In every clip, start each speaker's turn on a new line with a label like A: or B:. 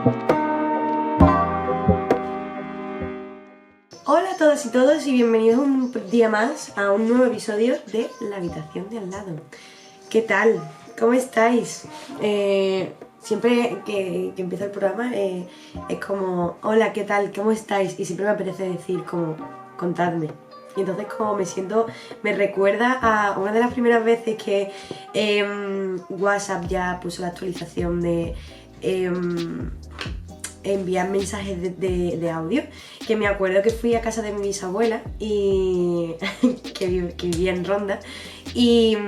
A: Hola a todas y todos y bienvenidos un día más a un nuevo episodio de La Habitación de Al Lado. ¿Qué tal? ¿Cómo estáis? Siempre que empieza el programa es como, hola, ¿qué tal? ¿Cómo estáis? Y siempre me apetece decir como, contadme. Y entonces como me siento, me recuerda a una de las primeras veces que WhatsApp ya puso la actualización de enviar mensajes de audio, que me acuerdo que fui a casa de mi bisabuela y que vivía en Ronda y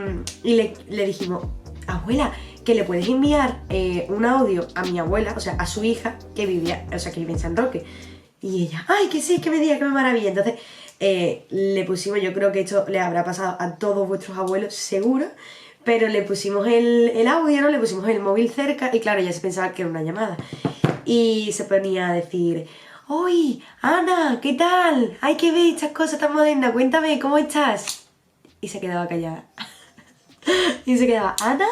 A: le dijimos, abuela, que le puedes enviar un audio a mi abuela, o sea, a su hija que vive en San Roque. Y ella, ay, que sí, que me diga, que me maravilla. Entonces le pusimos, yo creo que esto le habrá pasado a todos vuestros abuelos, seguro, pero le pusimos el audio, ¿no? Le pusimos el móvil cerca y claro, ella se pensaba que era una llamada. Y se ponía a decir, ¡Uy, Ana! ¿Qué tal? ¡Ay, qué ves estas cosas tan modernas! Cuéntame, ¿cómo estás? Y se quedaba callada. Y se quedaba, ¿Ana?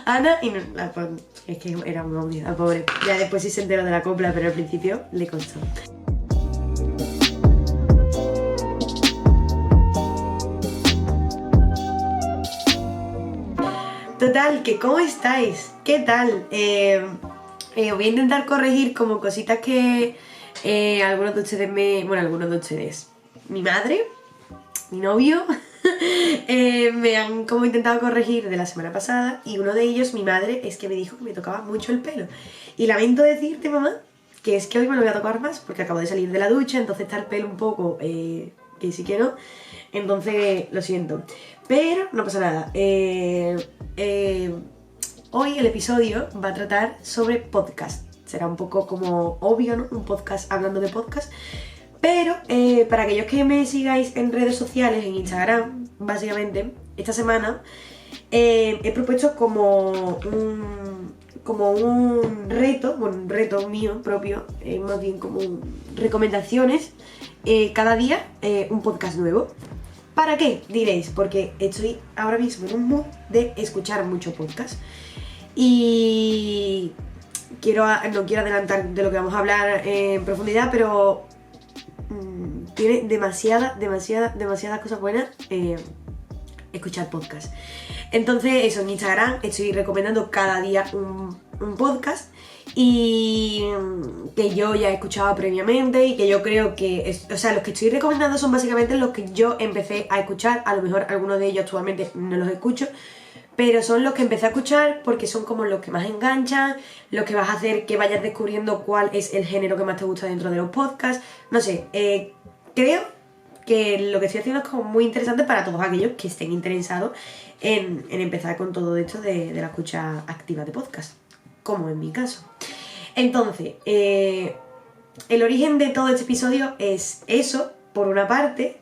A: ¿Ana? Y no, es que era un audio, al pobre. Ya después sí se enteró de la copla, pero al principio le costó. Total, que ¿cómo estáis? ¿Qué tal? Voy a intentar corregir como cositas que algunos de ustedes algunos de ustedes, mi madre, mi novio, me han como intentado corregir de la semana pasada y uno de ellos, mi madre, es que me dijo que me tocaba mucho el pelo. Y lamento decirte, mamá, que es que hoy me lo voy a tocar más porque acabo de salir de la ducha, entonces está el pelo un poco que sí que no, entonces lo siento. Pero no pasa nada. Hoy el episodio va a tratar sobre podcast. Será un poco como obvio, ¿no? Un podcast hablando de podcast. Pero para aquellos que me sigáis en redes sociales, en Instagram, básicamente, esta semana he propuesto como un reto, bueno, un reto mío propio, más bien como recomendaciones, cada día un podcast nuevo. ¿Para qué? Diréis, porque estoy ahora mismo en un mood de escuchar mucho podcast. Y no quiero adelantar de lo que vamos a hablar en profundidad, pero tiene demasiadas cosas buenas escuchar podcast. Entonces eso, en Instagram estoy recomendando cada día un podcast y que yo ya he escuchado previamente y que yo creo que los que estoy recomendando son básicamente los que yo empecé a escuchar. A lo mejor algunos de ellos actualmente no los escucho, pero son los que empecé a escuchar porque son como los que más enganchan, los que vas a hacer que vayas descubriendo cuál es el género que más te gusta dentro de los podcasts. No sé, creo que lo que estoy haciendo es como muy interesante para todos aquellos que estén interesados en empezar con todo esto de la escucha activa de podcast, como en mi caso. Entonces, el origen de todo este episodio es eso, por una parte.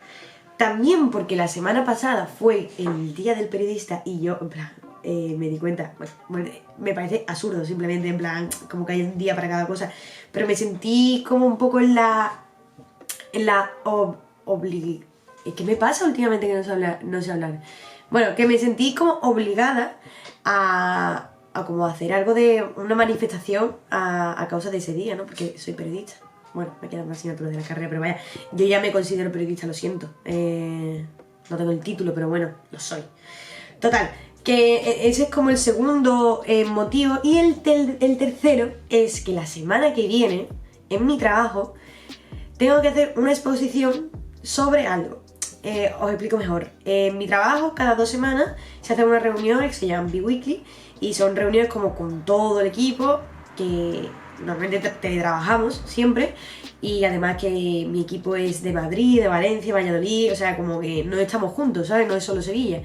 A: También porque la semana pasada fue el Día del Periodista y yo, en plan, me di cuenta, bueno, me parece absurdo simplemente, en plan, como que hay un día para cada cosa, pero me sentí como un poco ¿qué me pasa últimamente que no sé hablar? Bueno, que me sentí como obligada a como hacer algo de una manifestación a causa de ese día, ¿no? Porque soy periodista. Bueno, me queda una asignatura de la carrera, pero vaya, yo ya me considero periodista, lo siento. No tengo el título, pero bueno, lo soy. Total, que ese es como el segundo motivo. Y el tercero es que la semana que viene, en mi trabajo, tengo que hacer una exposición sobre algo. Os explico mejor. En mi trabajo, cada 2 semanas, se hacen unas reuniones que se llaman Bi-Weekly y son reuniones como con todo el equipo que normalmente teletrabajamos siempre, y además que mi equipo es de Madrid, de Valencia, Valladolid, o sea, como que no estamos juntos, ¿sabes? No es solo Sevilla.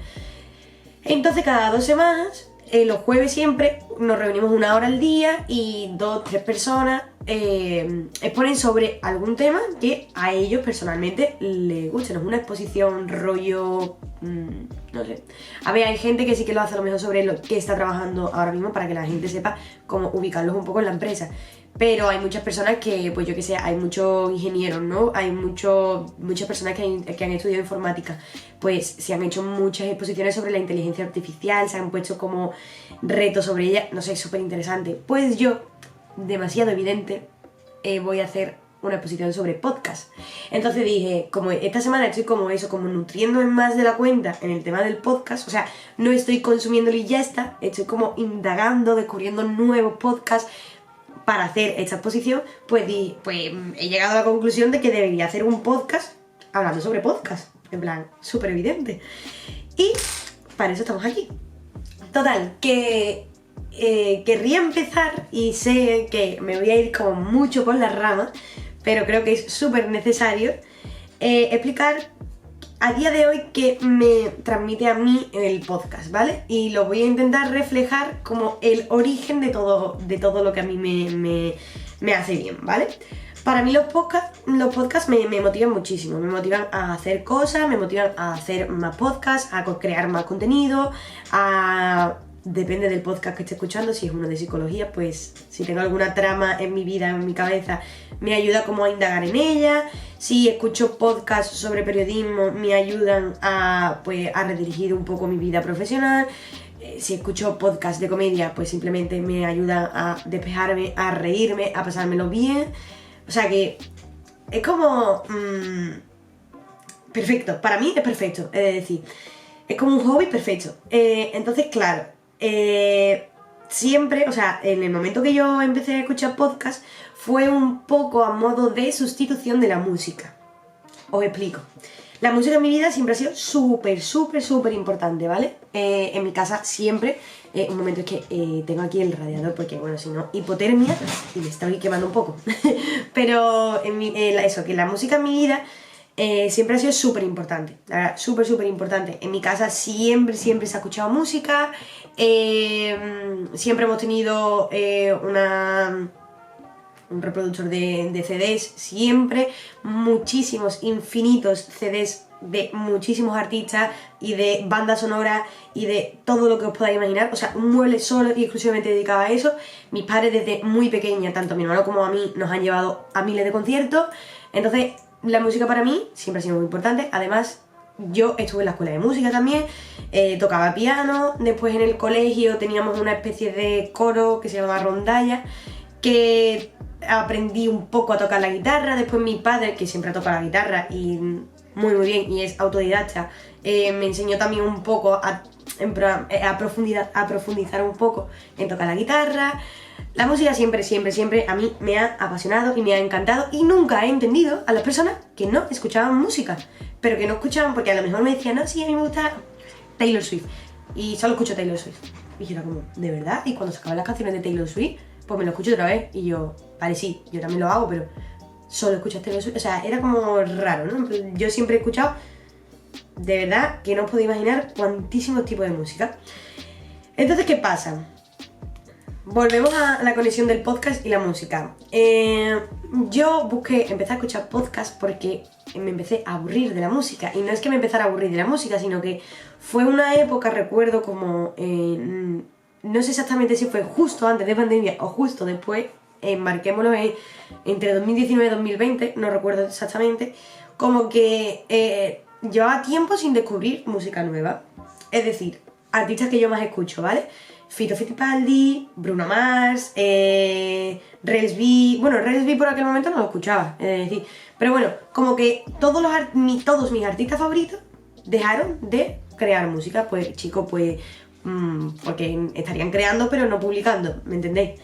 A: Entonces cada 2 semanas, los jueves siempre, nos reunimos 1 hora al día y 2-3 personas exponen sobre algún tema que a ellos personalmente les guste. No es una exposición rollo, no sé. A ver, hay gente que sí que lo hace a lo mejor sobre lo que está trabajando ahora mismo para que la gente sepa cómo ubicarlos un poco en la empresa. Pero hay muchas personas que, pues yo que sé, hay muchos ingenieros, ¿no? Hay muchas personas que han estudiado informática. Pues se han hecho muchas exposiciones sobre la inteligencia artificial, se han puesto como retos sobre ella, no sé, súper interesante. Pues yo demasiado evidente, voy a hacer una exposición sobre podcast. Entonces dije, como esta semana estoy como eso, como nutriéndome más de la cuenta en el tema del podcast, o sea, no estoy consumiéndolo y ya está, estoy como indagando, descubriendo nuevos podcasts para hacer esta exposición, pues he llegado a la conclusión de que debería hacer un podcast hablando sobre podcast, en plan, súper evidente. Y para eso estamos aquí. Total, que querría empezar, y sé que me voy a ir como mucho por las ramas, pero creo que es súper necesario explicar a día de hoy qué me transmite a mí el podcast, ¿vale? Y lo voy a intentar reflejar como el origen de todo lo que a mí me hace bien, ¿vale? Para mí los podcasts me motivan muchísimo, me motivan a hacer cosas, me motivan a hacer más podcasts, a crear más contenido, depende del podcast que esté escuchando, si es uno de psicología, pues si tengo alguna trama en mi vida, en mi cabeza, me ayuda como a indagar en ella. Si escucho podcasts sobre periodismo, me ayudan a redirigir un poco mi vida profesional. Si escucho podcasts de comedia, pues simplemente me ayudan a despejarme, a reírme, a pasármelo bien. O sea que es como... perfecto, para mí es perfecto, es decir, es como un hobby perfecto. Entonces, claro, siempre, o sea, en el momento que yo empecé a escuchar podcast, fue un poco a modo de sustitución de la música. Os explico. La música en mi vida siempre ha sido súper importante, ¿vale? En mi casa siempre, un momento es que tengo aquí el radiador porque, bueno, si no, hipotermia y me estoy quemando un poco. Pero eso, que la música en mi vida siempre ha sido súper importante, la verdad, súper importante. En mi casa siempre se ha escuchado música, siempre hemos tenido un reproductor de CDs, siempre, muchísimos, infinitos CDs de muchísimos artistas y de bandas sonoras y de todo lo que os podáis imaginar, o sea, un mueble solo y exclusivamente dedicado a eso. Mis padres desde muy pequeña, tanto a mi hermano como a mí, nos han llevado a miles de conciertos, entonces la música para mí siempre ha sido muy importante. Además, yo estuve en la escuela de música también, tocaba piano, después en el colegio teníamos una especie de coro que se llamaba rondalla, que aprendí un poco a tocar la guitarra. Después mi padre, que siempre ha tocado la guitarra y muy bien y es autodidacta, me enseñó también un poco a profundizar un poco en tocar la guitarra. La música siempre a mí me ha apasionado y me ha encantado, y nunca he entendido a las personas que no escuchaban música, pero que no escuchaban porque a lo mejor me decían, no, sí, a mí me gusta Taylor Swift y solo escucho Taylor Swift. Y yo era como, ¿de verdad? Y cuando se acaban las canciones de Taylor Swift, pues me lo escucho otra vez. Y yo, vale, sí, yo también lo hago, pero solo escuchas Taylor Swift. O sea, era como raro, ¿no? Yo siempre he escuchado, de verdad, que no os podéis imaginar cuantísimos tipos de música. Entonces, ¿qué pasa? Volvemos a la conexión del podcast y la música. Yo empecé a escuchar podcast porque me empecé a aburrir de la música. Y no es que me empezara a aburrir de la música, sino que fue una época, recuerdo, como... no sé exactamente si fue justo antes de pandemia o justo después, marquémoslo entre 2019 y 2020, no recuerdo exactamente, como que llevaba tiempo sin descubrir música nueva. Es decir, artistas que yo más escucho, ¿vale? Fito Fitipaldi, Bruno Mars, Rels B. Bueno, Rels B por aquel momento no lo escuchaba, es decir, pero bueno, como que todos mis artistas favoritos dejaron de crear música. Pues chicos, pues porque estarían creando pero no publicando, ¿me entendéis?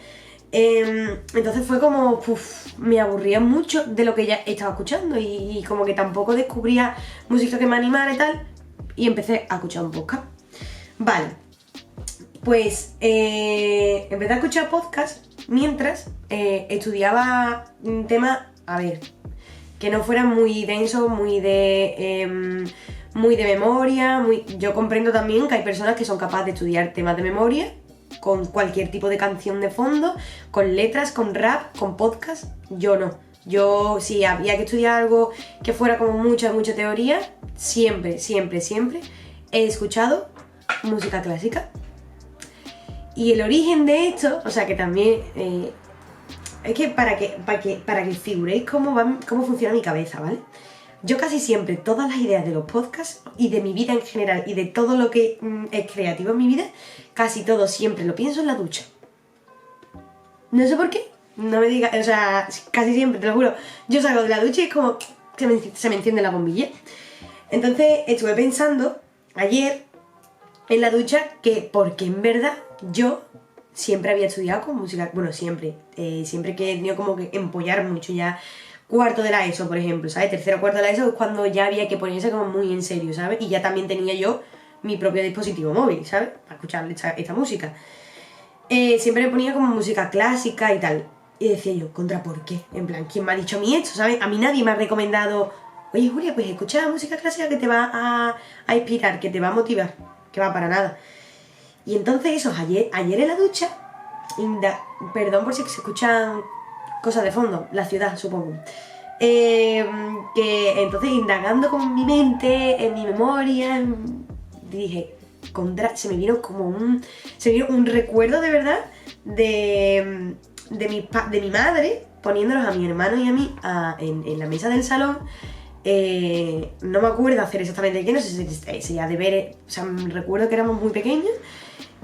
A: Entonces fue como, me aburría mucho de lo que ya estaba escuchando y como que tampoco descubría música que me animara y tal, y empecé a escuchar un podcast. Vale, pues empecé a escuchar podcast mientras estudiaba un tema, a ver, que no fuera muy denso, muy de memoria. Yo comprendo también que hay personas que son capaces de estudiar temas de memoria con cualquier tipo de canción de fondo, con letras, con rap, con podcast. Yo no. Yo, si había que estudiar algo que fuera como mucha teoría, siempre he escuchado música clásica. Y el origen de esto, o sea que también es que para que figuréis cómo funciona mi cabeza, ¿vale? Yo casi siempre, todas las ideas de los podcasts y de mi vida en general y de todo lo que es creativo en mi vida, casi todo siempre lo pienso en la ducha. No sé por qué, No me digas, o sea, casi siempre, te lo juro. Yo salgo de la ducha y es como se me enciende la bombilla. Entonces estuve pensando ayer en la ducha que, porque en verdad yo siempre había estudiado con música, bueno, siempre que he tenido como que empollar mucho ya, cuarto de la ESO, por ejemplo, ¿sabes? Tercero, cuarto de la ESO es cuando ya había que ponerse como muy en serio, ¿sabes? Y ya también tenía yo mi propio dispositivo móvil, ¿sabes? Para escuchar esta música. Siempre me ponía como música clásica y tal. Y decía yo, ¿contra por qué? En plan, ¿quién me ha dicho a mí esto, ¿sabes? A mí nadie me ha recomendado, oye Julia, pues escucha música clásica que te va a inspirar, que te va a motivar, que va para nada. Y entonces eso, ayer en la ducha, perdón por si se escuchan cosas de fondo, la ciudad, supongo. Que entonces indagando con mi mente, en mi memoria, dije, se me vino un recuerdo de verdad de mi madre poniéndonos a mi hermano y a mí en la mesa del salón. No me acuerdo hacer exactamente qué, no sé si sería de ver, o sea, recuerdo que éramos muy pequeños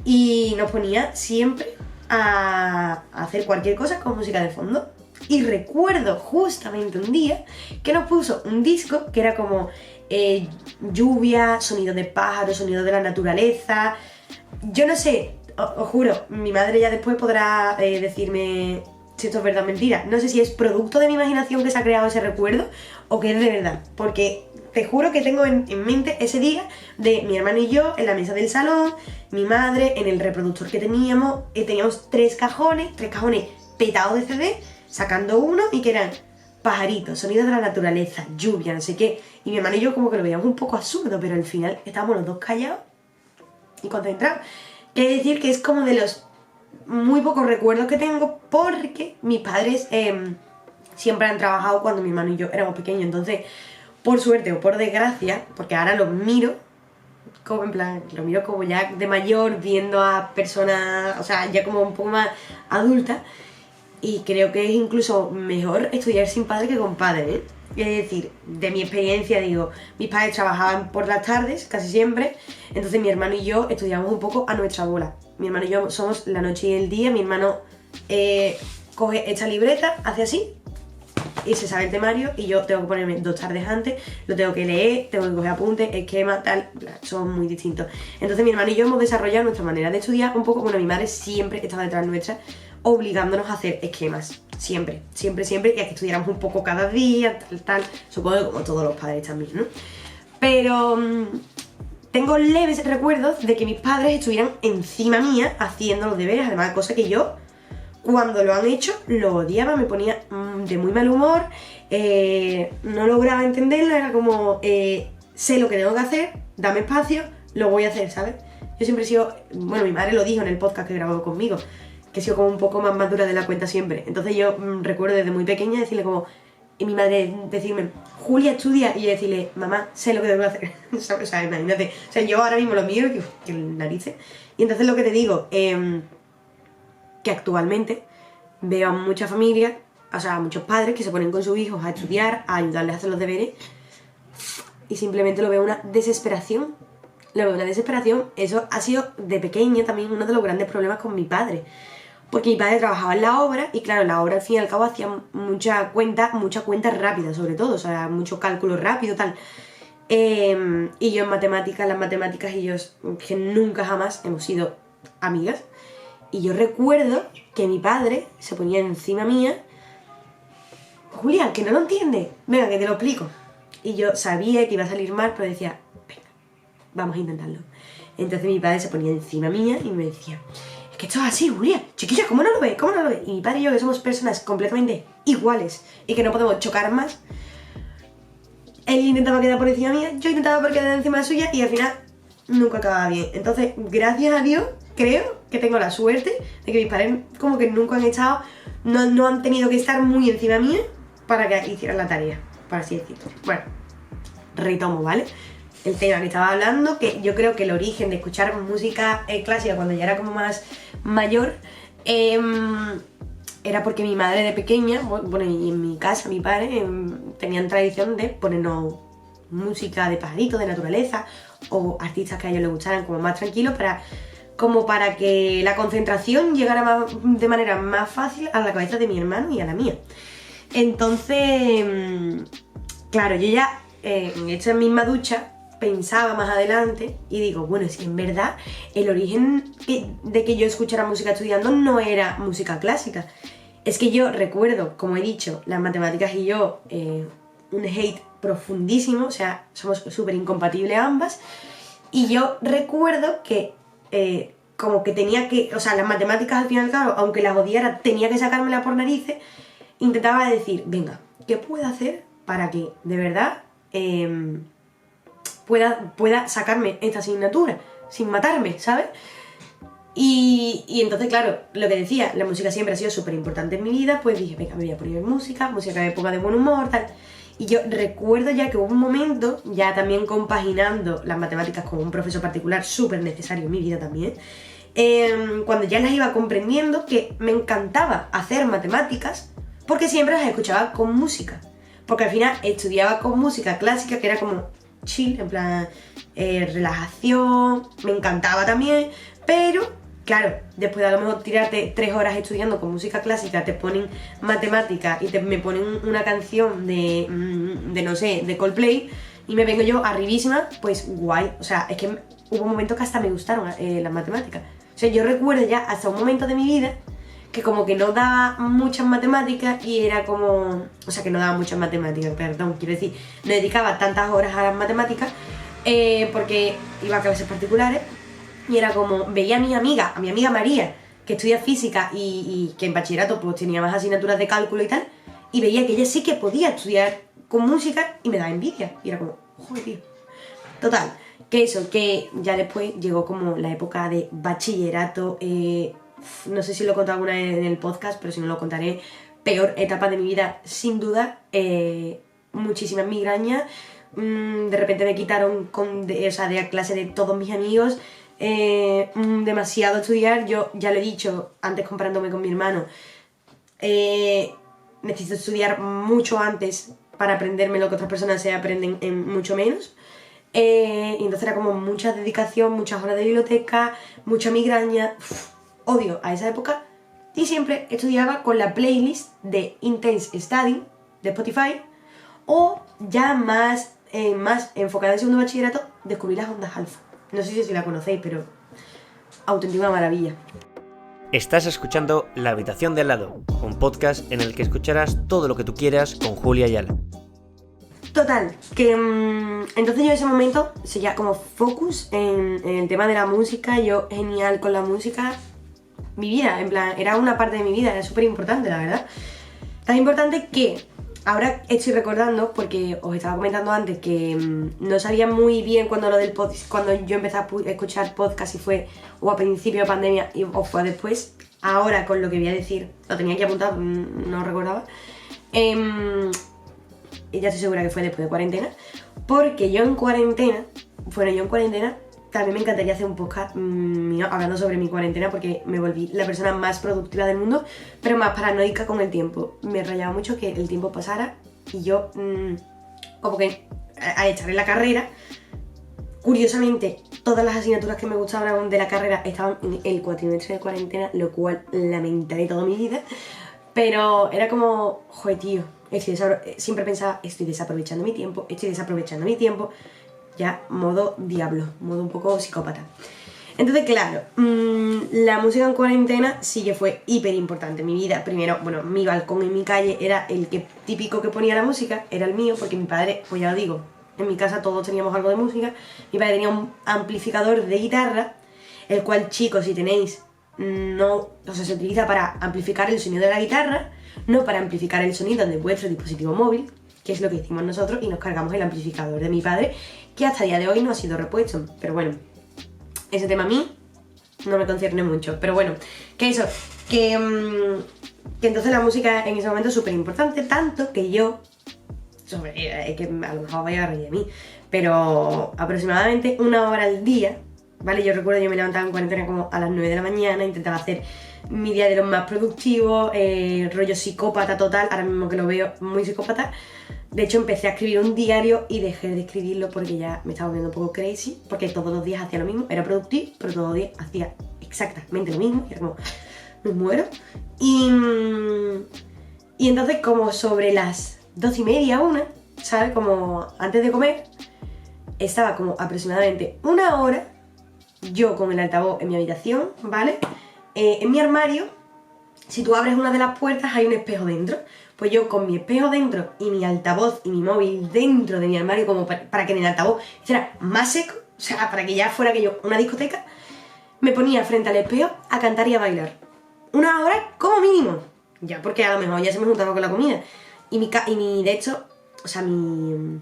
A: y nos ponía siempre a hacer cualquier cosa con música de fondo. Y recuerdo justamente un día que nos puso un disco que era como lluvia, sonido de pájaros, sonido de la naturaleza. Yo no sé, os juro, mi madre ya después podrá decirme si esto es verdad o mentira. No sé si es producto de mi imaginación que se ha creado ese recuerdo o que es de verdad, porque te juro que tengo en mente ese día de mi hermano y yo en la mesa del salón, mi madre en el reproductor que teníamos tres cajones petados de CD, sacando uno y que eran pajaritos, sonidos de la naturaleza, lluvia, no sé qué. Y mi hermano y yo como que lo veíamos un poco absurdo, pero al final estábamos los dos callados y concentrados. Quiere decir que es como de los muy pocos recuerdos que tengo, porque mis padres siempre han trabajado cuando mi hermano y yo éramos pequeños. Entonces, por suerte o por desgracia, porque ahora los miro, como en plan, lo miro como ya de mayor, viendo a personas, o sea, ya como un poco más adultas. Y creo que es incluso mejor estudiar sin padre que con padre, ¿eh? Es decir, de mi experiencia digo, mis padres trabajaban por las tardes, casi siempre, entonces mi hermano y yo estudiamos un poco a nuestra bola. Mi hermano y yo somos la noche y el día, mi hermano coge esta libreta, hace así, y se sabe el temario, y yo tengo que ponerme 2 tardes antes, lo tengo que leer, tengo que coger apuntes, esquema, tal, son muy distintos. Entonces mi hermano y yo hemos desarrollado nuestra manera de estudiar un poco, bueno, mi madre siempre estaba detrás nuestra, obligándonos a hacer esquemas, siempre, y a que estudiáramos un poco cada día, tal, supongo que como todos los padres también, ¿no? Pero tengo leves recuerdos de que mis padres estuvieran encima mía haciendo los deberes, además, cosa que yo, cuando lo han hecho, lo odiaba, me ponía de muy mal humor, no lograba entenderlo, era como, sé lo que tengo que hacer, dame espacio, lo voy a hacer, ¿sabes? Yo siempre he sido, bueno, mi madre lo dijo en el podcast que grabó conmigo, que he sido como un poco más madura de la cuenta siempre. Entonces yo recuerdo desde muy pequeña decirle como, y mi madre decirme, Julia, estudia, y yo decirle, mamá, sé lo que tengo que hacer. O sea, imagínate, o sea, yo ahora mismo lo miro, que narices. Y entonces lo que te digo, que actualmente veo a muchas familias, o sea, a muchos padres que se ponen con sus hijos a estudiar, a ayudarles a hacer los deberes, y simplemente lo veo una desesperación. Eso ha sido de pequeña también uno de los grandes problemas con mi padre. Porque mi padre trabajaba en la obra y claro, la obra al fin y al cabo hacía mucha cuenta rápida sobre todo, o sea, mucho cálculo rápido, tal. Y yo en matemáticas, las matemáticas y yo, que nunca jamás hemos sido amigas. Y yo recuerdo que mi padre se ponía encima mía, Julián, que no lo entiendes, venga, que te lo explico. Y yo sabía que iba a salir mal, pero decía, venga, vamos a intentarlo. Entonces mi padre se ponía encima mía y me decía, es que esto es así, Julia, chiquilla, ¿cómo no lo ves? Y mi padre y yo, que somos personas completamente iguales y que no podemos chocar más, él intentaba quedar por encima mía, yo intentaba quedar encima suya y al final nunca acababa bien. Entonces, gracias a Dios, creo que tengo la suerte de que mis padres como que nunca han estado, no han tenido que estar muy encima mía para que hicieran la tarea, por así decirlo. Bueno, retomo, ¿vale? El tema que estaba hablando, que yo creo que el origen de escuchar música clásica cuando ya era como más mayor, era porque mi madre de pequeña, bueno, y en mi casa, mi padre, tenían tradición de ponernos música de pajaritos, de naturaleza, o artistas que a ellos les gustaran como más tranquilos como para que la concentración llegara de manera más fácil a la cabeza de mi hermano y a la mía. Entonces, claro, yo ya en esta misma ducha pensaba más adelante y digo, bueno, es que en verdad el origen de que yo escuchara música estudiando no era música clásica. Es que yo recuerdo, como he dicho, las matemáticas y yo, un hate profundísimo, o sea, somos súper incompatibles ambas. Y yo recuerdo que como que tenía que, o sea, las matemáticas al fin y al cabo, aunque las odiara, tenía que sacármelas por narices. Intentaba decir, venga, ¿qué puedo hacer para que de verdad pueda sacarme esta asignatura sin matarme, ¿sabes? Y entonces, claro, lo que decía, la música siempre ha sido súper importante en mi vida, pues dije, venga, me voy a poner música que me ponga de buen humor, tal. Y yo recuerdo ya que hubo un momento, ya también compaginando las matemáticas con un profesor particular súper necesario en mi vida también, cuando ya las iba comprendiendo, que me encantaba hacer matemáticas, porque siempre las escuchaba con música. Porque al final estudiaba con música clásica, que era como chill, en plan relajación, me encantaba también, pero claro, después de a lo mejor tirarte 3 horas estudiando con música clásica, te ponen matemáticas y me ponen una canción de no sé, de Coldplay, y me vengo yo arribísima, pues guay. O sea, es que hubo momentos que hasta me gustaron las matemáticas. O sea, yo recuerdo ya hasta un momento de mi vida que como que no daba muchas matemáticas y era como... O sea, que no daba muchas matemáticas, perdón, quiero decir, no dedicaba tantas horas a las matemáticas porque iba a clases particulares y era como... Veía a mi amiga María, que estudia física y que en bachillerato pues tenía más asignaturas de cálculo y tal, y veía que ella sí que podía estudiar con música y me daba envidia. Y era como, joder, tío. Total, que eso, que ya después llegó como la época de bachillerato... no sé si lo he contado alguna vez en el podcast, pero si no lo contaré, peor etapa de mi vida, sin duda, muchísimas migrañas, de repente me quitaron de clase de todos mis amigos, demasiado estudiar, yo ya lo he dicho antes comparándome con mi hermano, necesito estudiar mucho antes para aprenderme lo que otras personas se aprenden en mucho menos. Y entonces era como mucha dedicación, muchas horas de biblioteca, mucha migraña. Odio a esa época, y siempre estudiaba con la playlist de Intense Study de Spotify, o ya más enfocada en segundo bachillerato, descubrí las ondas alfa. No sé si la conocéis, pero auténtica maravilla.
B: Estás escuchando La Habitación de al lado, un podcast en el que escucharás todo lo que tú quieras con Julia Ayala.
A: Total, que entonces yo en ese momento seguía como focus en el tema de la música, yo genial con la música. Mi vida, en plan, era una parte de mi vida, era súper importante, la verdad. Tan importante que ahora estoy recordando, porque os estaba comentando antes que no sabía muy bien cuando cuando yo empecé a escuchar podcast, si fue o a principio de pandemia o fue después. Ahora con lo que voy a decir, lo tenía que apuntar, no recordaba. Y ya estoy segura que fue después de cuarentena, porque yo en cuarentena también me encantaría hacer un podcast mío hablando sobre mi cuarentena, porque me volví la persona más productiva del mundo, pero más paranoica con el tiempo. Me rayaba mucho que el tiempo pasara y yo, como que al estar en la carrera, curiosamente, todas las asignaturas que me gustaban de la carrera estaban en el cuatrimestre de cuarentena, lo cual lamentaré toda mi vida, pero era como, joder, tío, siempre pensaba, estoy desaprovechando mi tiempo, ya modo diablo, modo un poco psicópata. Entonces, claro, la música en cuarentena sí que fue hiper importante en mi vida. Primero, bueno, mi balcón en mi calle era el típico que ponía la música, era el mío, porque mi padre, pues ya lo digo, en mi casa todos teníamos algo de música. Mi padre tenía un amplificador de guitarra, el cual, chicos, si tenéis, se utiliza para amplificar el sonido de la guitarra, no para amplificar el sonido de vuestro dispositivo móvil, que es lo que hicimos nosotros, y nos cargamos el amplificador de mi padre, que hasta el día de hoy no ha sido repuesto. Pero bueno, ese tema a mí no me concierne mucho. Pero bueno, que entonces la música en ese momento es súper importante, tanto que yo, es que a lo mejor vaya a reír de mí, pero aproximadamente 1 hora al día, ¿vale? Yo recuerdo, yo me levantaba en cuarentena como a las 9 de la mañana, intentaba hacer mi día de los más productivos, rollo psicópata total, ahora mismo que lo veo muy psicópata, De hecho, empecé a escribir un diario y dejé de escribirlo porque ya me estaba volviendo un poco crazy, porque todos los días hacía lo mismo, era productivo, pero todos los días hacía exactamente lo mismo, y era como, me muero. Y entonces, como sobre las 12:30, 1, ¿sabes? Como antes de comer, estaba como aproximadamente 1 hora yo con el altavoz en mi habitación, ¿vale? En mi armario, si tú abres una de las puertas hay un espejo dentro. Pues yo con mi espejo dentro y mi altavoz y mi móvil dentro de mi armario, como para que en el altavoz fuera más seco, o sea, para que ya fuera aquello una discoteca, me ponía frente al espejo a cantar y a bailar. 1 hora como mínimo. Ya, porque a lo mejor ya se me juntaba con la comida. De hecho, o sea, mi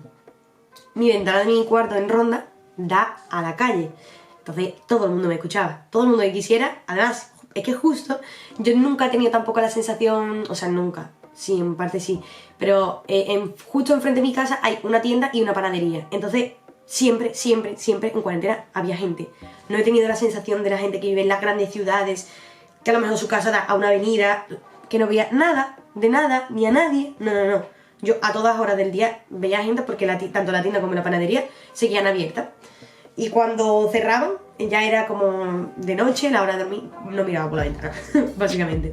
A: ventana de mi cuarto en Ronda da a la calle. Entonces todo el mundo me escuchaba. Todo el mundo que quisiera. Además, es que justo, yo nunca he tenido tampoco la sensación, o sea, nunca. Sí, en parte sí. Pero justo enfrente de mi casa hay una tienda y una panadería. Entonces, siempre en cuarentena había gente. No he tenido la sensación de la gente que vive en las grandes ciudades, que a lo mejor su casa da a una avenida, que no veía nada, de nada, ni a nadie. No. Yo a todas horas del día veía gente porque tanto la tienda como la panadería seguían abiertas. Y cuando cerraban, ya era como de noche, la hora de dormir, no miraba por la ventana, básicamente.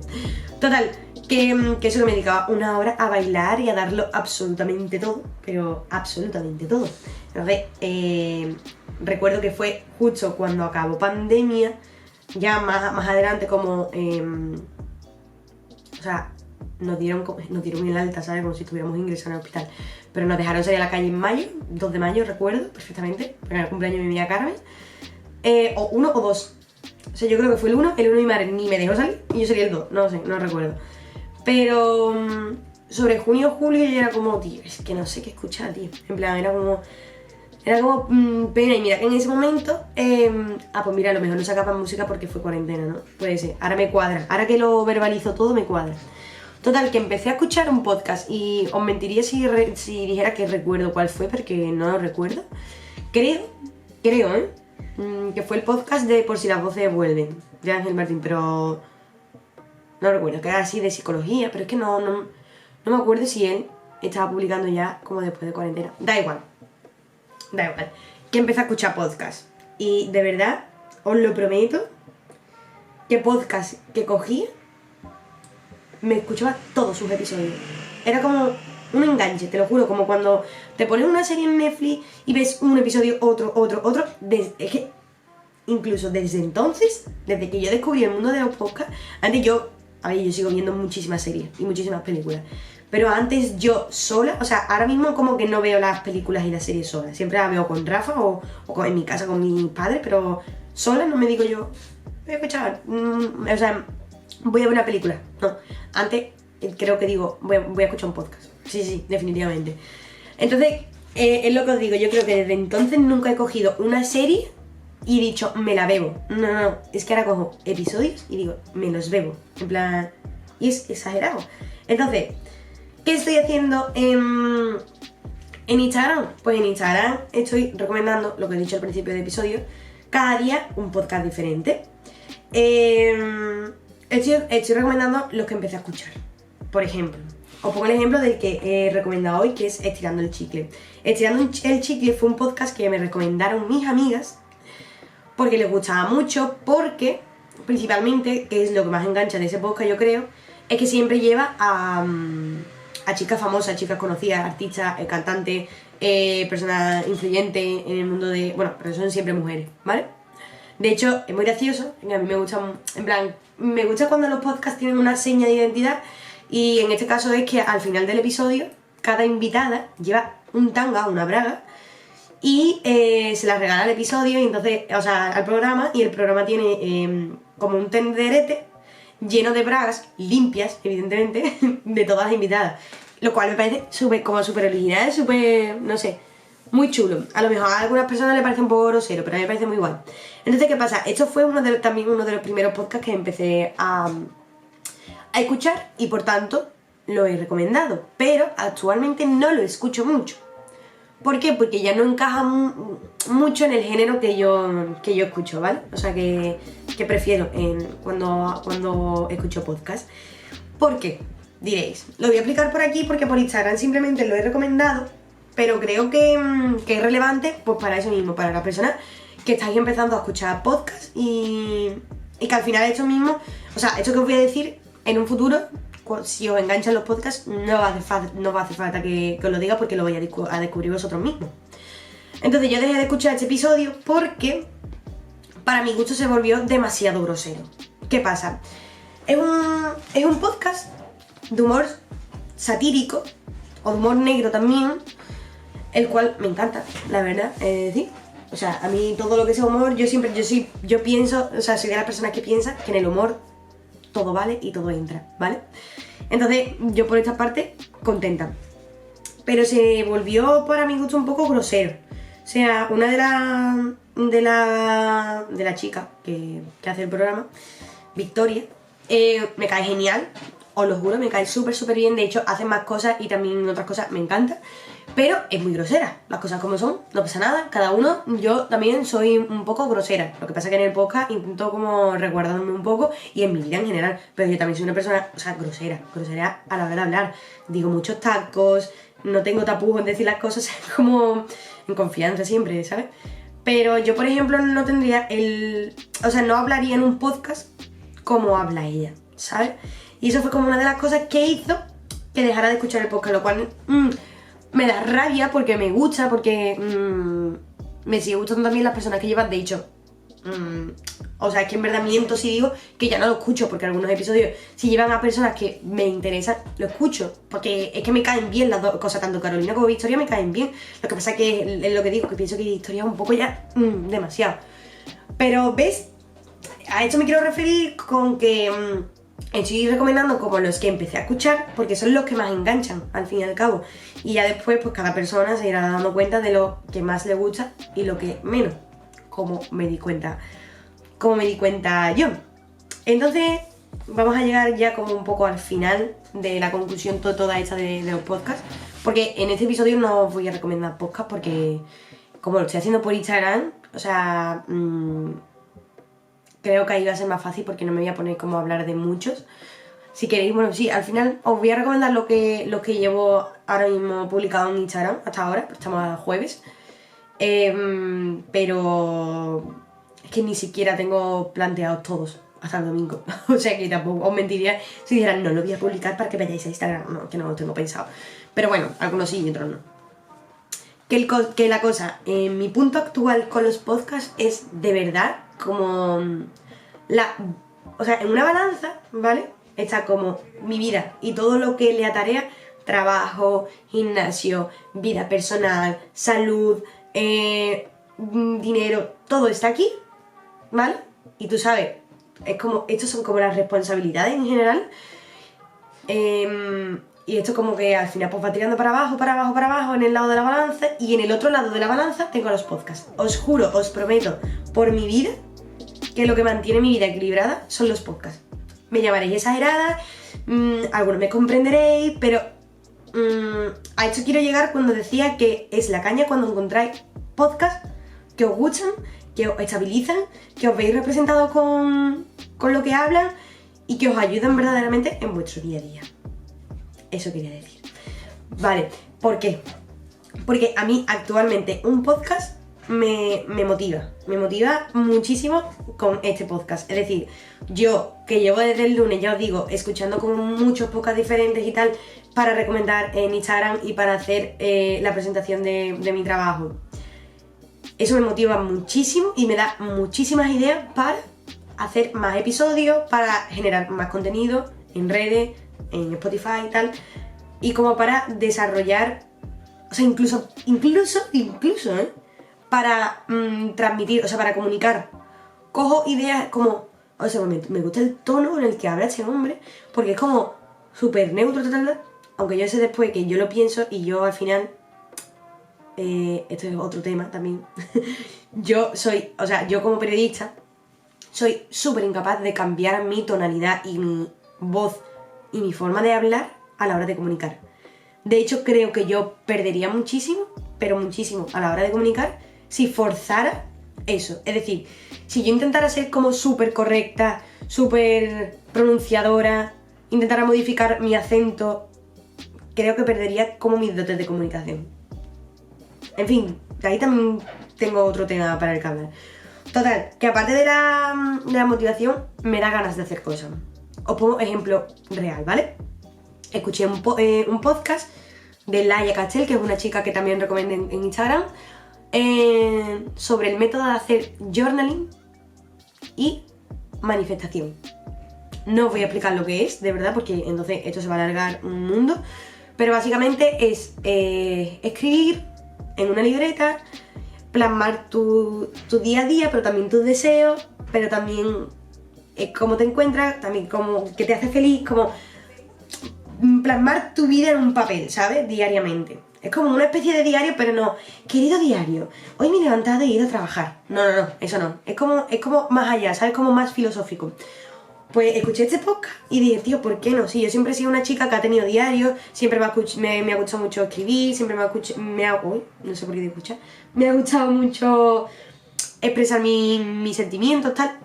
A: Total, que eso que me dedicaba 1 hora a bailar y a darlo absolutamente todo, pero absolutamente todo. Entonces, recuerdo que fue justo cuando acabó pandemia, ya más adelante como, o sea, nos dieron el alta, ¿sabes? Como si estuviéramos ingresados en el hospital. Pero nos dejaron salir a la calle en mayo, 2 de mayo, recuerdo perfectamente, porque era el cumpleaños de mi amiga Carmen. O 1 o 2. O sea, yo creo que fue el 1 mi madre ni me dejó salir y yo salí el 2, no sé, no recuerdo. Pues sobre junio o julio yo era como, tío, es que no sé qué escuchar, tío. En plan, era como pena. Y mira que en ese momento, pues mira, a lo mejor no sacaba música porque fue cuarentena, ¿no? Puede ser, ahora me cuadra, ahora que lo verbalizo todo me cuadra. Total, que empecé a escuchar un podcast y os mentiría si dijera que recuerdo cuál fue, porque no lo recuerdo. Creo, que fue el podcast de Por si las voces vuelven, de Ángel Martín, pero no recuerdo, que era así de psicología, pero es que no me acuerdo si él estaba publicando ya como después de cuarentena. Da igual, que empecé a escuchar podcast y de verdad, os lo prometo, que podcast que cogí me escuchaba todos sus episodios. Era como un enganche, te lo juro, como cuando te pones una serie en Netflix y ves un episodio, otro. Es que incluso desde entonces, desde que yo descubrí el mundo de los podcasts, antes yo sigo viendo muchísimas series y muchísimas películas, pero antes yo sola, o sea, ahora mismo como que no veo las películas y las series solas, siempre las veo con Rafa o en mi casa con mis padres, pero sola no me digo yo, voy a escuchar, o sea, voy a ver una película, no. Antes creo que digo, voy a escuchar un podcast. Sí, definitivamente. Entonces, es lo que os digo, yo creo que desde entonces nunca he cogido una serie y he dicho, me la bebo. No, es que ahora cojo episodios y digo, me los bebo. En plan, y es exagerado. Entonces, ¿qué estoy haciendo en Instagram? Pues en Instagram estoy recomendando, lo que he dicho al principio del episodio, cada día un podcast diferente. Estoy recomendando los que empecé a escuchar. Por ejemplo, os pongo el ejemplo del que he recomendado hoy, que es Estirando el Chicle. Estirando el Chicle fue un podcast que me recomendaron mis amigas porque les gustaba mucho, porque principalmente, que es lo que más engancha de ese podcast yo creo, es que siempre lleva a chicas famosas, chicas conocidas, artistas, cantantes, personas influyentes en el mundo de... Bueno, pero son siempre mujeres, ¿vale? De hecho, es muy gracioso, a mí me gusta, en plan, me gusta cuando los podcasts tienen una seña de identidad, y en este caso es que al final del episodio, cada invitada lleva un tanga, una braga, y se la regala al episodio, y entonces, o sea, al programa, y el programa tiene como un tenderete lleno de bragas limpias, evidentemente, de todas las invitadas, lo cual me parece súper original, súper, no sé, muy chulo. A lo mejor a algunas personas le parece un poco grosero, pero a mí me parece muy guay. Entonces, ¿qué pasa? Esto fue también uno de los primeros podcasts que empecé a escuchar y por tanto lo he recomendado, pero actualmente no lo escucho mucho. ¿Por qué? Porque ya no encaja mucho en el género que yo escucho, ¿vale? O sea, que prefiero cuando escucho podcast. ¿Por qué? Diréis, lo voy a explicar por aquí porque por Instagram simplemente lo he recomendado, pero creo que es relevante pues para eso mismo, para las personas que estáis empezando a escuchar podcasts y que al final esto mismo, o sea, esto que os voy a decir en un futuro, si os enganchan los podcasts, no va a hacer falta que os lo diga porque lo vais a descubrir vosotros mismos. Entonces yo dejé de escuchar este episodio porque para mi gusto se volvió demasiado grosero. ¿Qué pasa? Es un podcast de humor satírico o de humor negro también, el cual me encanta, la verdad, es decir, o sea, a mí todo lo que sea humor, yo pienso, o sea, soy de las personas que piensan que en el humor todo vale y todo entra, ¿vale? Entonces, yo por esta parte, contenta. Pero se volvió para mi gusto un poco grosero. O sea, una de la chica que hace el programa, Victoria, me cae genial, os lo juro, me cae súper bien. De hecho, hace más cosas y también otras cosas me encanta. Pero es muy grosera, las cosas como son, no pasa nada, cada uno. Yo también soy un poco grosera, lo que pasa que en el podcast intento como resguardarme un poco y en mi vida en general, pero yo también soy una persona, o sea, grosera a la hora de hablar. Digo muchos tacos, no tengo tapujos en decir las cosas, como en confianza siempre, ¿sabes? Pero yo, por ejemplo, no tendría no hablaría en un podcast como habla ella, ¿sabes? Y eso fue como una de las cosas que hizo que dejara de escuchar el podcast, lo cual me da rabia porque me gusta, porque me sigue gustando también las personas que llevan, de hecho, o sea, es que en verdad miento si digo que ya no lo escucho, porque algunos episodios, si llevan a personas que me interesan, lo escucho, porque es que me caen bien las dos cosas, tanto Carolina como Victoria me caen bien. Lo que pasa que es lo que digo, que pienso que Victoria es un poco ya demasiado. Pero, ¿ves? A esto me quiero referir con que estoy recomendando como los que empecé a escuchar, porque son los que más enganchan, al fin y al cabo. Y ya después, pues cada persona se irá dando cuenta de lo que más le gusta y lo que menos, como me di cuenta yo. Entonces, vamos a llegar ya como un poco al final de la conclusión toda esta de los podcasts, porque en este episodio no os voy a recomendar podcasts porque, como lo estoy haciendo por Instagram, o sea, creo que ahí va a ser más fácil porque no me voy a poner como a hablar de muchos. Si queréis, bueno, sí, al final os voy a recomendar lo que llevo ahora mismo publicado en Instagram hasta ahora, estamos a jueves. Pero es que ni siquiera tengo planteados todos hasta el domingo. O sea que tampoco os mentiría si dijeran, no lo voy a publicar para que vayáis a Instagram. No, que no lo tengo pensado. Pero bueno, algunos sí y otros no. Que la cosa, mi punto actual con los podcasts es de verdad como o sea, en una balanza, ¿vale? Está como mi vida y todo lo que le atarea: trabajo, gimnasio, vida personal, salud, dinero, todo está aquí, ¿vale? Y tú sabes, es como, estos son como las responsabilidades en general, y esto como que al final pues va tirando para abajo en el lado de la balanza, y en el otro lado de la balanza tengo los podcasts. Os juro, os prometo por mi vida que lo que mantiene mi vida equilibrada son los podcasts. Me llamaréis exagerada, algunos me comprenderéis, pero a esto quiero llegar cuando decía que es la caña cuando encontráis podcasts que os gustan, que os estabilizan, que os veis representados con lo que hablan y que os ayudan verdaderamente en vuestro día a día. Eso quería decir. Vale, ¿por qué? Porque a mí actualmente un podcast me motiva muchísimo con este podcast. Es decir, yo que llevo desde el lunes, ya os digo, escuchando como muchos podcasts diferentes y tal, para recomendar en Instagram y para hacer la presentación de mi trabajo. Eso me motiva muchísimo y me da muchísimas ideas para hacer más episodios, para generar más contenido en redes, en Spotify y tal, y como para desarrollar, o sea, incluso, para transmitir, o sea, para comunicar. Cojo ideas como, o sea, me gusta el tono en el que habla este hombre, porque es como súper neutro, aunque yo sé después que yo lo pienso y yo al final, esto es otro tema también, yo como periodista, soy súper incapaz de cambiar mi tonalidad y mi voz y mi forma de hablar a la hora de comunicar. De hecho, creo que yo perdería muchísimo, pero muchísimo, a la hora de comunicar si forzara eso. Es decir, si yo intentara ser como súper correcta, súper pronunciadora, intentara modificar mi acento, creo que perdería como mis dotes de comunicación. En fin, de ahí también tengo otro tema para el que hablar. Total, que aparte de la motivación, me da ganas de hacer cosas. Os pongo ejemplo real, ¿vale? Escuché un podcast de Laia Castell, que es una chica que también recomiendo en Instagram, sobre el método de hacer journaling y manifestación. No os voy a explicar lo que es, de verdad, porque entonces esto se va a alargar un mundo, pero básicamente es escribir en una libreta, plasmar tu día a día, pero también tus deseos, pero también cómo te encuentras, también cómo que te hace feliz, como plasmar tu vida en un papel, ¿sabes? Diariamente. Es como una especie de diario, pero no, querido diario, hoy me he levantado y he ido a trabajar. No, eso no. Es como más allá, ¿sabes? Como más filosófico. Pues escuché este podcast y dije, tío, ¿por qué no? Sí, yo siempre he sido una chica que ha tenido diarios, siempre me ha gustado mucho escribir, siempre no sé por qué de escuchar. Me ha gustado mucho expresar mis sentimientos, tal.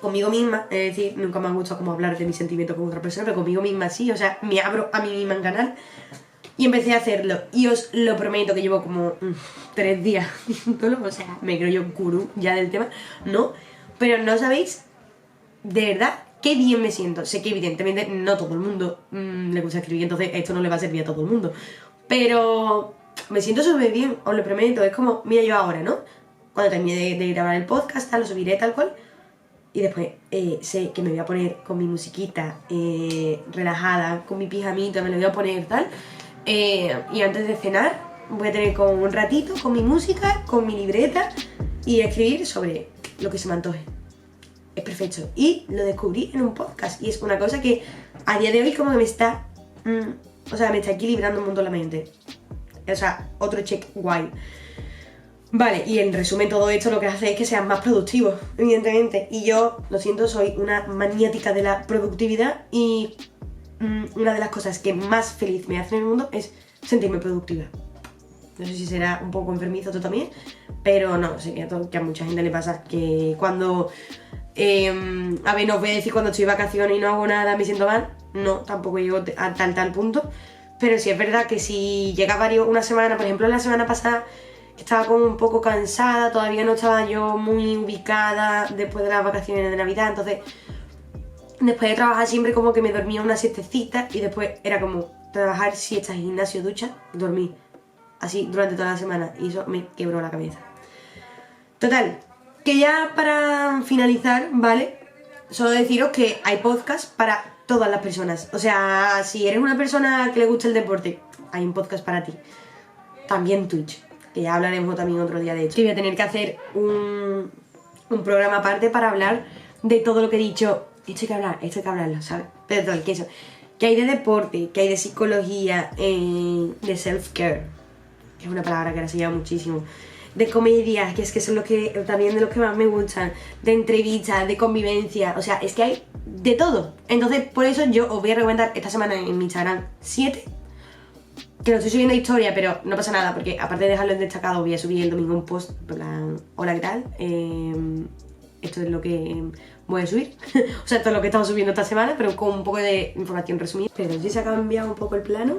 A: Conmigo misma, es decir, nunca me ha gustado como hablar de mis sentimientos con otra persona, pero conmigo misma sí, o sea, me abro a mí misma en canal. Y empecé a hacerlo, y os lo prometo que llevo como 3 días haciéndolo, o sea, me creo yo un gurú ya del tema, ¿no? Pero no sabéis, de verdad, qué bien me siento. Sé que evidentemente no todo el mundo le gusta escribir, entonces esto no le va a servir a todo el mundo. Pero me siento súper bien, os lo prometo, es como, mira yo ahora, ¿no? Cuando termine de grabar el podcast, tal, lo subiré tal cual. Y después sé que me voy a poner con mi musiquita relajada, con mi pijamita, me lo voy a poner tal. Y antes de cenar voy a tener como un ratito con mi música, con mi libreta y escribir sobre lo que se me antoje. Es perfecto. Y lo descubrí en un podcast y es una cosa que a día de hoy como que me está equilibrando un montón la mente. O sea, otro check guay. Vale, y en resumen todo esto lo que hace es que sean más productivos, evidentemente. Y yo, lo siento, soy una maniática de la productividad y una de las cosas que más feliz me hace en el mundo es sentirme productiva. No sé si será un poco enfermizo tú también, pero no, sé que a mucha gente le pasa que cuando... a ver, no os voy a decir cuando estoy de vacaciones y no hago nada me siento mal. No, tampoco llego a tal punto. Pero sí es verdad que si llega una semana, por ejemplo la semana pasada estaba como un poco cansada, todavía no estaba yo muy ubicada después de las vacaciones de Navidad, entonces después de trabajar siempre como que me dormía una siestecita y después era como trabajar, siesta, gimnasio, ducha, dormir. Así durante toda la semana y eso me quebró la cabeza. Total, que ya para finalizar, ¿vale? Solo deciros que hay podcast para todas las personas. O sea, si eres una persona que le gusta el deporte, hay un podcast para ti. También Twitch, que ya hablaremos también otro día de hecho. Que voy a tener que hacer un programa aparte para hablar de todo lo que he dicho. Esto hay que hablarlo, ¿sabes? Pero tal, que eso. Que hay de deporte, que hay de psicología, de self-care, que es una palabra que ahora se llama muchísimo. De comedia, que es que son también de los que más me gustan, de entrevistas, de convivencia, o sea, es que hay de todo. Entonces, por eso yo os voy a recomendar esta semana en mi Instagram 7, que lo estoy subiendo a historia, pero no pasa nada, porque aparte de dejarlo en destacado, voy a subir el domingo un post, en plan, hola, ¿qué tal? Esto es lo que voy a subir, o sea, esto es lo que he estado subiendo esta semana, pero con un poco de información resumida. Pero si se ha cambiado un poco el plano,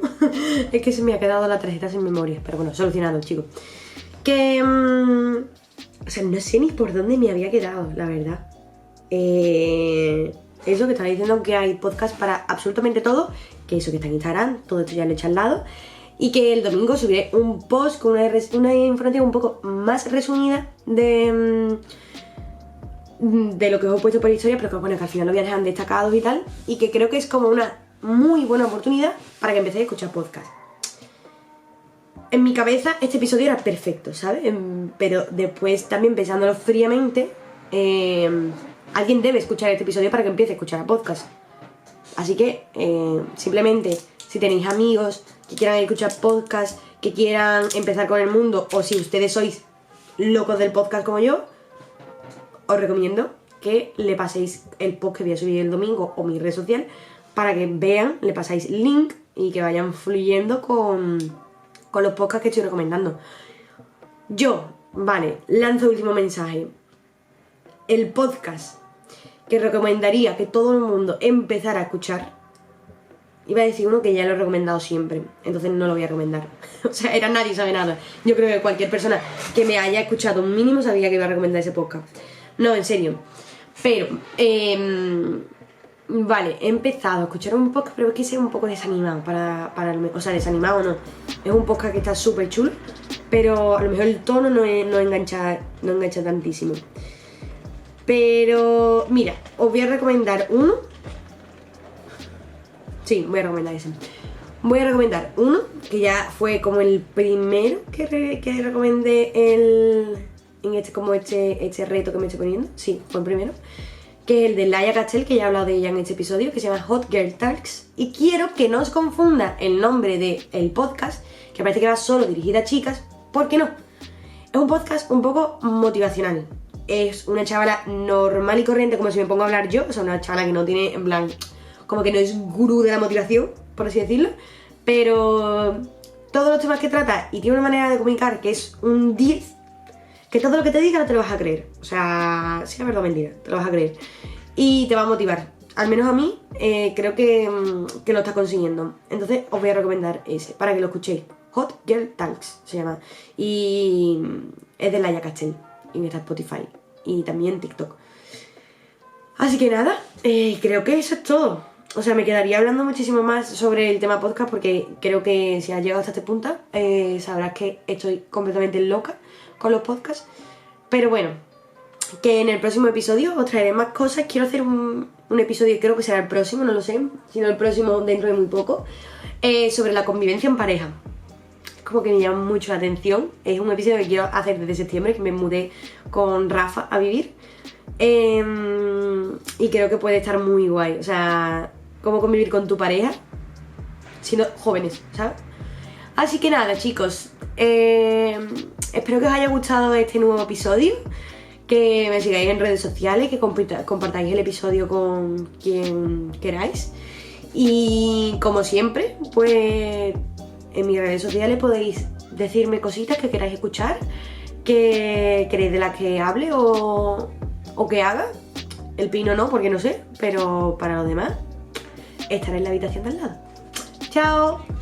A: es que se me ha quedado la tarjeta sin memoria, pero bueno, solucionado, chicos. Que... o sea, no sé ni por dónde me había quedado, la verdad. Es lo que estaba diciendo, que hay podcast para absolutamente todo, que eso que está en Instagram, todo esto ya lo he hecho al lado, y que el domingo subiré un post con una información un poco más resumida de lo que os he puesto por historia, pero que bueno, que al final lo voy a dejar destacados y tal, y que creo que es como una muy buena oportunidad para que empecéis a escuchar podcast. En mi cabeza este episodio era perfecto, ¿sabes? Pero después también pensándolo fríamente, alguien debe escuchar este episodio para que empiece a escuchar a podcast. Así que simplemente si tenéis amigos que quieran escuchar podcast, que quieran empezar con el mundo, o si ustedes sois locos del podcast como yo, os recomiendo que le paséis el post que voy a subir el domingo o mi red social para que vean, le pasáis link y que vayan fluyendo con los podcasts que estoy recomendando. Yo, vale, lanzo último mensaje. El podcast que recomendaría que todo el mundo empezara a escuchar, iba a decir uno que ya lo he recomendado siempre, entonces no lo voy a recomendar. O sea, era Nadie Sabe Nada. Yo creo que cualquier persona que me haya escuchado un mínimo sabía que iba a recomendar ese podcast. No, en serio. Pero, vale, he empezado a escuchar un podcast, pero es que sea un poco desanimado o sea, desanimado no. Es un podcast que está súper chulo, pero a lo mejor el tono no engancha tantísimo. Pero, mira, os voy a recomendar uno. Sí, voy a recomendar ese. Voy a recomendar uno que ya fue como el primero que recomendé en este reto que me estoy poniendo. Sí, fue el primero. Que es el de Laia Castell, que ya he hablado de ella en este episodio, que se llama Hot Girl Talks. Y quiero que no os confunda el nombre del podcast, que parece que va solo dirigida a chicas, porque no. Es un podcast un poco motivacional. Es una chavala normal y corriente, como si me pongo a hablar yo. O sea, una chavala que no tiene, en plan, como que no es gurú de la motivación, por así decirlo. Pero todos los temas que trata y tiene una manera de comunicar que es un 10, que todo lo que te diga no te lo vas a creer. O sea, sea verdad o mentira, te lo vas a creer. Y te va a motivar. Al menos a mí, creo que lo está consiguiendo. Entonces os voy a recomendar ese, para que lo escuchéis. Hot Girl Talks se llama. Y es de Laia Castell. Y está en Spotify. Y también en TikTok. Así que nada, creo que eso es todo. O sea, me quedaría hablando muchísimo más sobre el tema podcast, porque creo que si has llegado hasta este punto, sabrás que estoy completamente loca con los podcasts. Pero bueno, que en el próximo episodio os traeré más cosas. Quiero hacer un episodio, creo que será el próximo, no lo sé, sino el próximo dentro de muy poco, sobre la convivencia en pareja. Es como que me llama mucho la atención. Es un episodio que quiero hacer desde septiembre, que me mudé con Rafa a vivir. Y creo que puede estar muy guay. O sea, cómo convivir con tu pareja siendo jóvenes, ¿sabes? Así que nada, chicos, espero que os haya gustado este nuevo episodio, que me sigáis en redes sociales, que compartáis el episodio con quien queráis. Y como siempre, pues en mis redes sociales podéis decirme cositas que queráis escuchar, que queréis de las que hable o que haga. El pino no, porque no sé, pero para los demás estaré en la habitación de al lado. ¡Chao!